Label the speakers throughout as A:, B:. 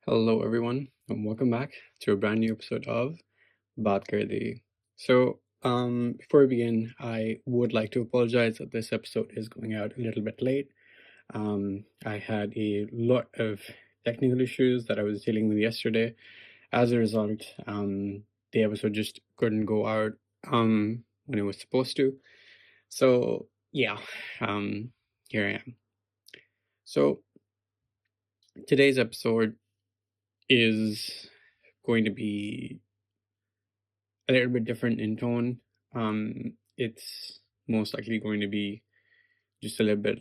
A: Hello, everyone, and welcome back to a brand new episode of Baat Kardi. Before we begin, I would like to apologize that this episode is going out a little bit late. I had a lot of technical issues that I was dealing with yesterday. As a result, the episode just couldn't go out when it was supposed to. So, yeah, here I am. So, today's episode is going to be a little bit different in tone. It's most likely going to be just a little bit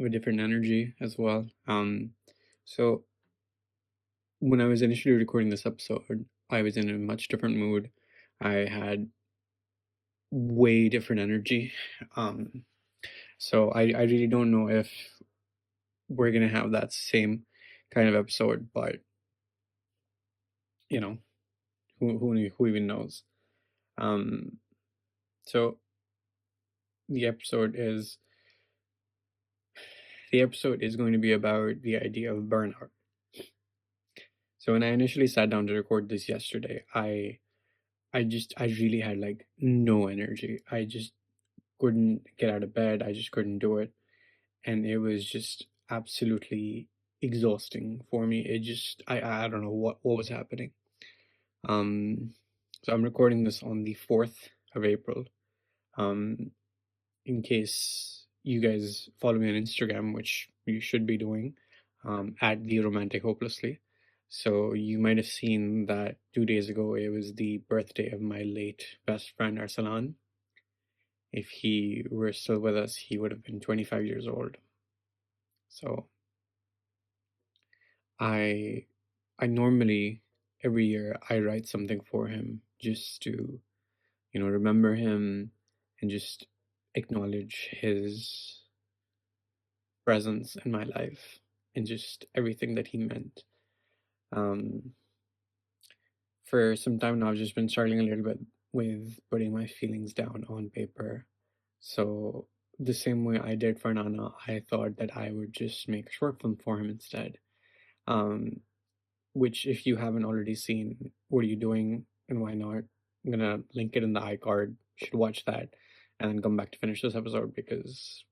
A: of a different energy as well. So when I was initially recording this episode, I was in a much different mood. I had way different energy. Um, so I really don't know if we're gonna have that same kind of episode, but you know, who even knows? Um, so the episode is the episode is going to be about the idea of burnout. So when I initially sat down to record this yesterday, I really had like no energy. I just couldn't get out of bed. I just couldn't do it. And it was just absolutely exhausting for me. I don't know what was happening. Um so I'm recording this on the 4th of April. Um in case you guys follow me on Instagram, which you should be doing, at the Romantic Hopelessly. So you might have seen that 2 days ago it was the birthday of my late best friend Arsalan. If he were still with us, he would have been 25 years old. So I I normally every year I write something for him just to, remember him and just acknowledge his presence in my life and just everything that he meant. Um, for some time now, I've just been struggling a little bit with putting my feelings down on paper. So, the same way I did for Nana, I thought that I would just make a short film for him instead. Um, which, if you haven't already seen, What Are You Doing and Why Not? I'm gonna link it in the iCard. You should watch that and then come back to finish this episode because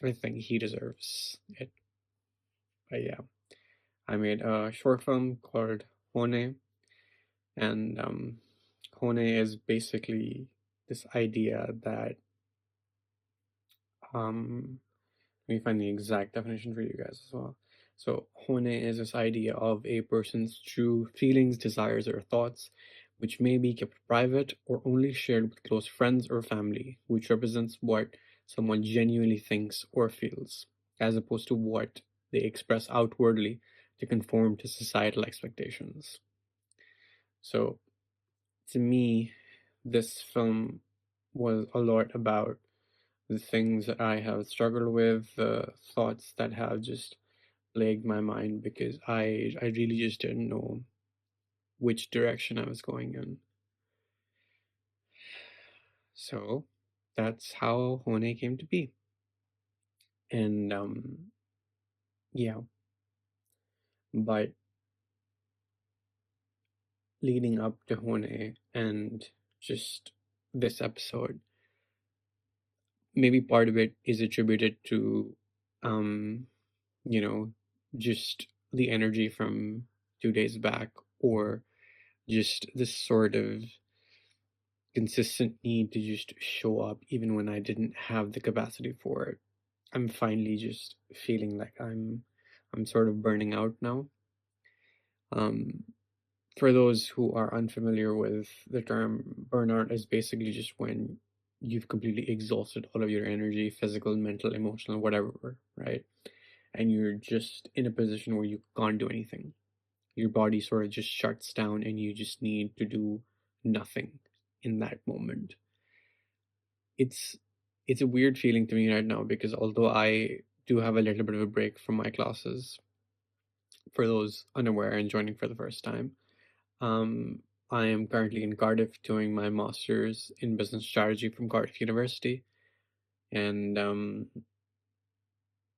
A: I think he deserves it. But yeah. I made a short film called Hone, and Hone is basically this idea that let me find the exact definition for you guys as well. So Hone is this idea of a person's true feelings, desires, or thoughts, which may be kept private or only shared with close friends or family, which represents what someone genuinely thinks or feels, as opposed to what they express outwardly to conform to societal expectations. So to me, this film was a lot about the things that I have struggled with, the thoughts that have just plagued my mind because I really just didn't know which direction I was going in. So that's how Hone came to be. And yeah, but leading up to Hone and just this episode, maybe part of it is attributed to um you know just the energy from 2 days back, or just this sort of consistent need to just show up even when I didn't have the capacity for it. I'm finally just feeling like I'm sort of burning out now. um for those who are unfamiliar with the term, burnout is basically just when you've completely exhausted all of your energy, physical, mental, emotional, whatever, right? And you're just in a position where you can't do anything. Your body sort of just shuts down and you just need to do nothing in that moment. It's it's a weird feeling to me right now because although I do have a little bit of a break from my classes, for those unaware and joining for the first time, Um, I am currently in Cardiff doing my master's in business strategy from Cardiff University, and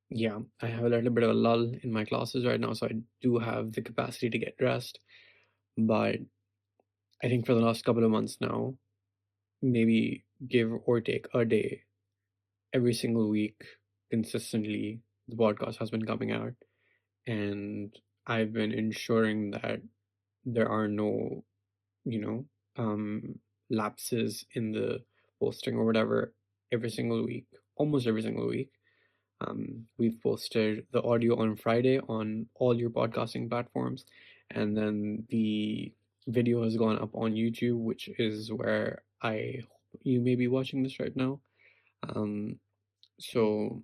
A: Yeah, I have a little bit of a lull in my classes right now, so I do have the capacity to get dressed. But I think for the last couple of months now, maybe give or take a day every single week consistently, the podcast has been coming out, and I've been ensuring that there are no, you know, lapses in the posting or whatever every single week, almost every single week. We've posted the audio on Friday on all your podcasting platforms, and then the video has gone up on YouTube, which is where I hope you may be watching this right now. Um, so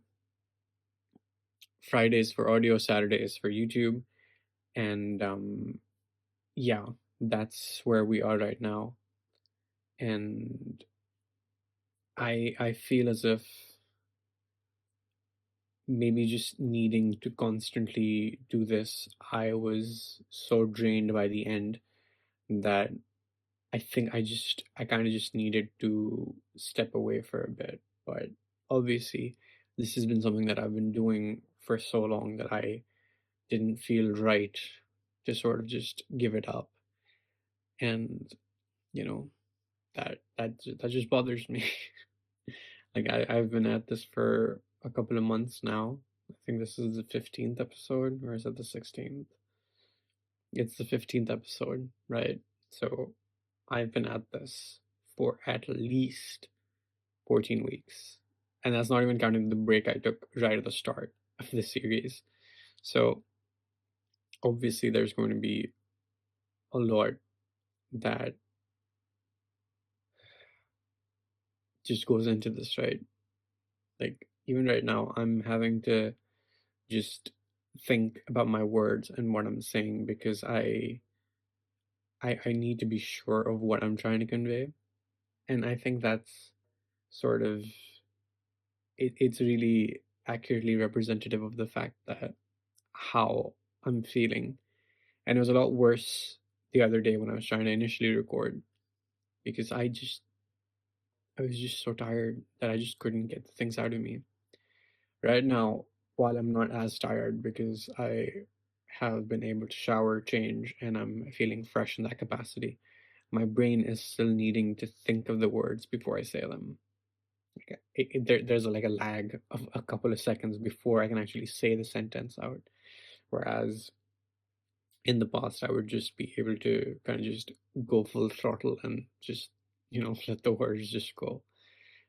A: Fridays for audio, Saturdays for YouTube, and yeah, that's where we are right now. And I feel as if maybe just needing to constantly do this, I was so drained by the end that I think I kind of just needed to step away for a bit. But obviously, this has been something that I've been doing for so long that I didn't feel right to sort of just give it up. And you know, that just bothers me. Like I've been at this for a couple of months now. I think this is the 15th episode, or is it the 16th? It's the 15th episode, right? So I've been at this for at least 14 weeks. And that's not even counting the break I took right at the start of the series. So obviously there's going to be a lot that just goes into this, right? Like even right now I'm having to just think about my words and what I'm saying because I need to be sure of what I'm trying to convey. And I think that's sort of it's really accurately representative of the fact that how I'm feeling. And it was a lot worse the other day when I was trying to initially record because I was just so tired that I just couldn't get the things out of me. Right now, while I'm not as tired because I have been able to shower, change, and I'm feeling fresh in that capacity, my brain is still needing to think of the words before I say them. There's like a lag of a couple of seconds before I can actually say the sentence out. Whereas in the past, I would just be able to kind of just go full throttle and just, let the words just go.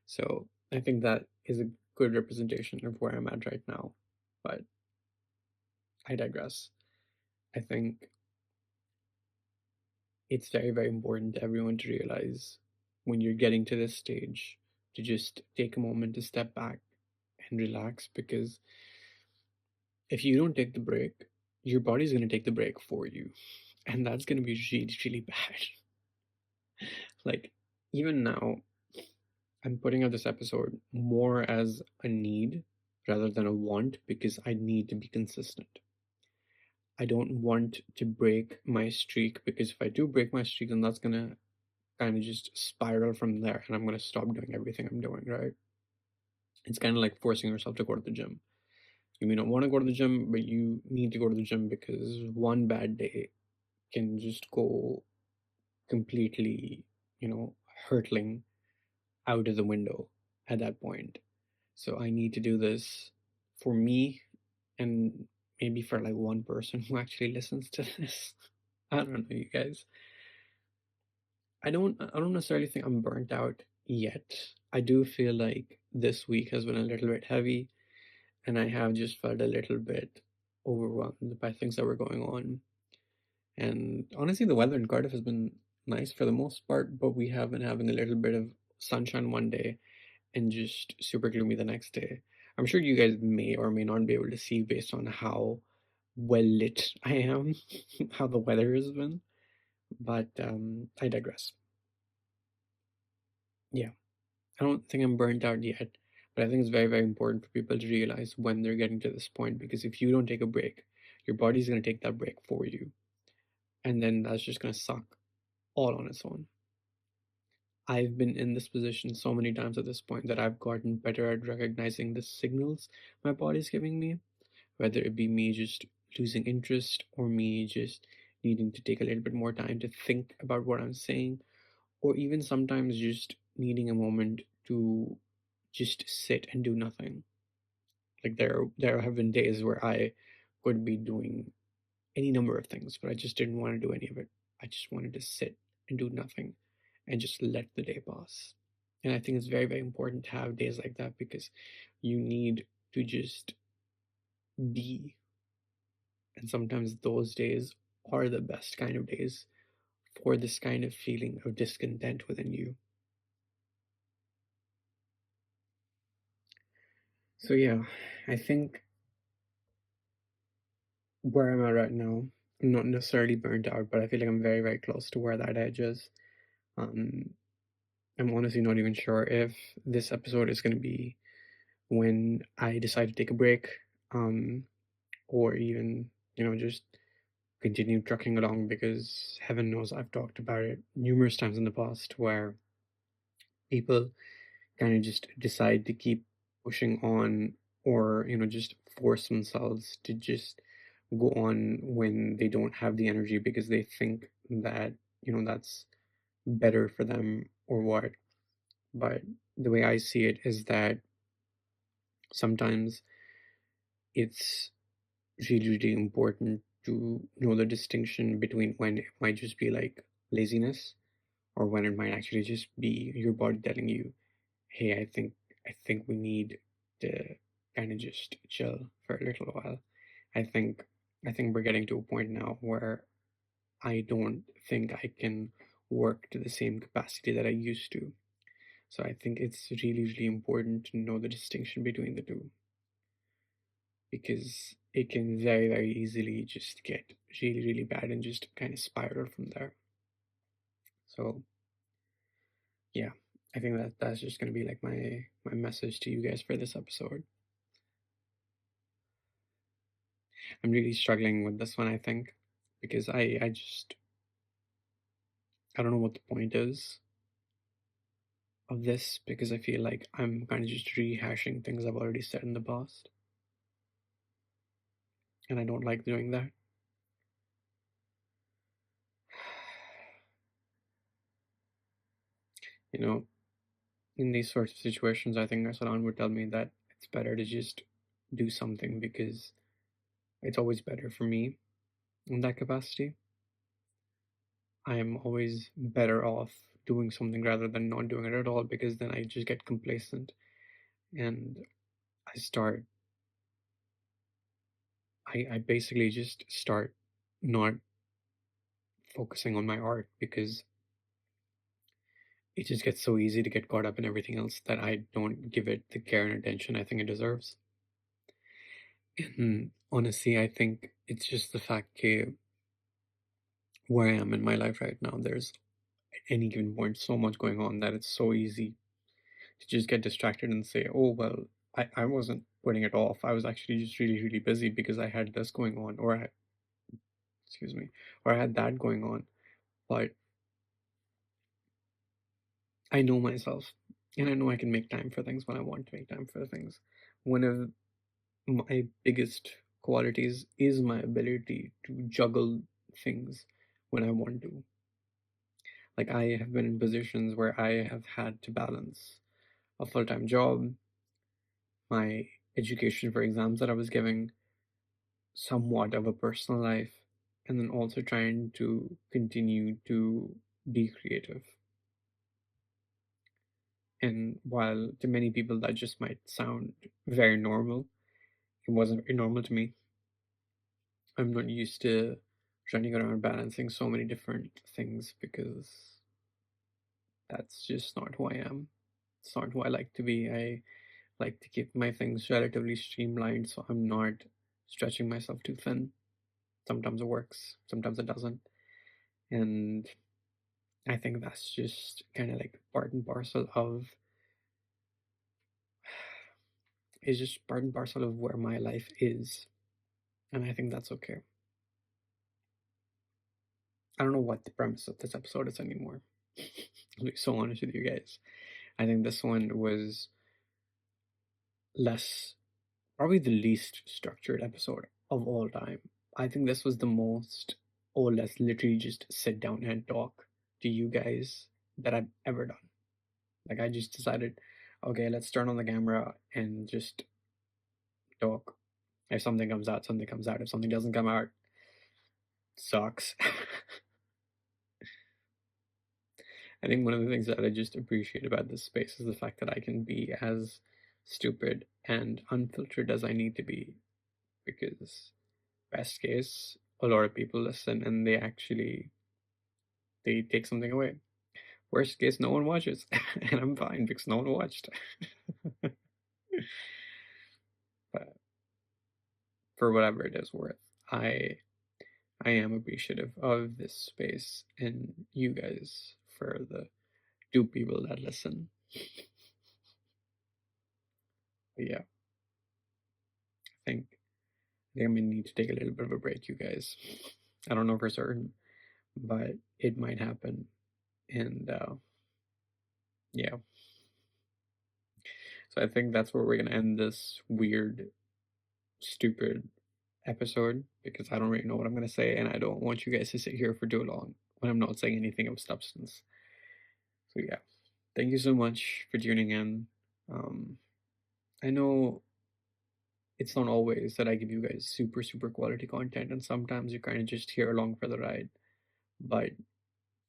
A: So I think that is a good representation of where I'm at right now. But I digress. I think it's very, very important to everyone to realize when you're getting to this stage to just take a moment to step back and relax because if you don't take the break, your body's going to take the break for you. And that's going to be really, really bad. Like, even now, I'm putting out this episode more as a need rather than a want because I need to be consistent. I don't want to break my streak because if I do break my streak, then that's going to kind of just spiral from there and I'm going to stop doing everything I'm doing, right? It's kind of like forcing yourself to go to the gym. You may not want to go to the gym, but you need to go to the gym because one bad day can just go completely, hurtling out of the window at that point. So I need to do this for me and maybe for like one person who actually listens to this. I don't know, you guys. I don't necessarily think I'm burnt out yet. I do feel like this week has been a little bit heavy and I have just felt a little bit overwhelmed by things that were going on. And honestly, the weather in Cardiff has been nice for the most part, but we have been having a little bit of sunshine one day and just super gloomy the next day. I'm sure you guys may or may not be able to see based on how well lit I am, how the weather has been, but I digress. Yeah, I don't think I'm burnt out yet, but I think it's very, very important for people to realize when they're getting to this point because if you don't take a break, your body's going to take that break for you, and then that's just going to suck all on its own. I've been in this position so many times at this point that I've gotten better at recognizing the signals my body's giving me, whether it be me just losing interest or me just needing to take a little bit more time to think about what I'm saying, or even sometimes just needing a moment to just sit and do nothing. Like there have been days where I could be doing any number of things, but I just didn't want to do any of it. I just wanted to sit and do nothing and just let the day pass. And I think it's very, very important to have days like that because you need to just be. And sometimes those days are the best kind of days for this kind of feeling of discontent within you. So, yeah, I think where I'm at right now, I'm not necessarily burnt out, but I feel like I'm very, very close to where that edge is. Um, I'm honestly not even sure if this episode is going to be when I decide to take a break, um, or even, just continue trucking along because heaven knows I've talked about it numerous times in the past where people kind of just decide to keep pushing on or, just force themselves to just go on when they don't have the energy because they think that, that's better for them or what. But the way I see it is that sometimes it's really, really important to know the distinction between when it might just be like laziness or when it might actually just be your body telling you, hey, I think we need to kind of just chill for a little while. I think I think we're getting to a point now where I don't think I can work to the same capacity that I used to. So I think it's really, really important to know the distinction between the two because it can very, very easily just get really, really bad and just kind of spiral from there. So yeah, I think that's just gonna be like my message to you guys for this episode. I'm really struggling with this one, I think, because I don't know what the point is of this because I feel like I'm kind of just rehashing things I've already said in the past, and I don't like doing that. You know, in these sorts of situations, I think Saran would tell me that it's better to just do something because it's always better for me in that capacity. I am always better off doing something rather than not doing it at all because then I just get complacent and I start I basically just start not focusing on my art because it just gets so easy to get caught up in everything else that I don't give it the care and attention I think it deserves. And honestly, I think it's just the fact that where I am in my life right now, there's at any given point so much going on that it's so easy to just get distracted and say, oh, well, I wasn't putting it off. I was actually just really, really busy because I had this going on, excuse me, or I had that going on. But I know myself and I know I can make time for things when I want to make time for things. One of my biggest qualities is my ability to juggle things when I want to. Like, I have been in positions where I have had to balance a full time job, my education for exams that I was giving, somewhat of a personal life, and then also trying to continue to be creative. And while to many people that just might sound very normal, it wasn't very normal to me. I'm not used to running around balancing so many different things because that's just not who I am. It's not who I like to be. I like to keep my things relatively streamlined so I'm not stretching myself too thin. Sometimes it works, sometimes it doesn't. And I think that's just kind of like part and parcel of it's just part and parcel of where my life is. And I think that's okay. I don't know what the premise of this episode is anymore. I'll be so honest with you guys. I think this one was less, probably the least structured episode of all time. I think this was the most, or less, literally just sit down and talk to you guys that I've ever done. Like, I just decided, okay, let's turn on the camera and just talk. If something comes out, something comes out. If something doesn't come out, sucks. I think one of the things that I just appreciate about this space is the fact that I can be as stupid and unfiltered as I need to be, because best case, a lot of people listen and they take something away. Worst case, no one watches, and I'm fine because no one watched. But for whatever it is worth, I I am appreciative of this space and you guys for the two people that listen. But yeah, I think I'm gonna need to take a little bit of a break, you guys. I don't know for certain, but it might happen. And yeah, so I think that's where we're gonna end this weird, stupid episode, because I don't really know what I'm gonna say, and I don't want you guys to sit here for too long when I'm not saying anything of substance. So yeah, thank you so much for tuning in. Um, I know it's not always that I give you guys super quality content, and sometimes you kind of just here along for the ride. But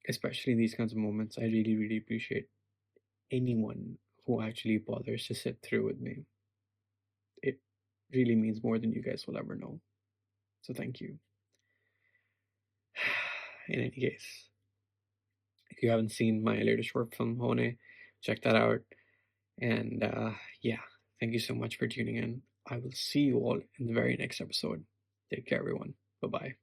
A: especially in these kinds of moments, I really appreciate anyone who actually bothers to sit through with me. It really means more than you guys will ever know. So thank you. In any case, if you haven't seen my latest short film, Hone, check that out. And yeah, thank you so much for tuning in. I will see you all in the very next episode. Take care, everyone. Bye bye.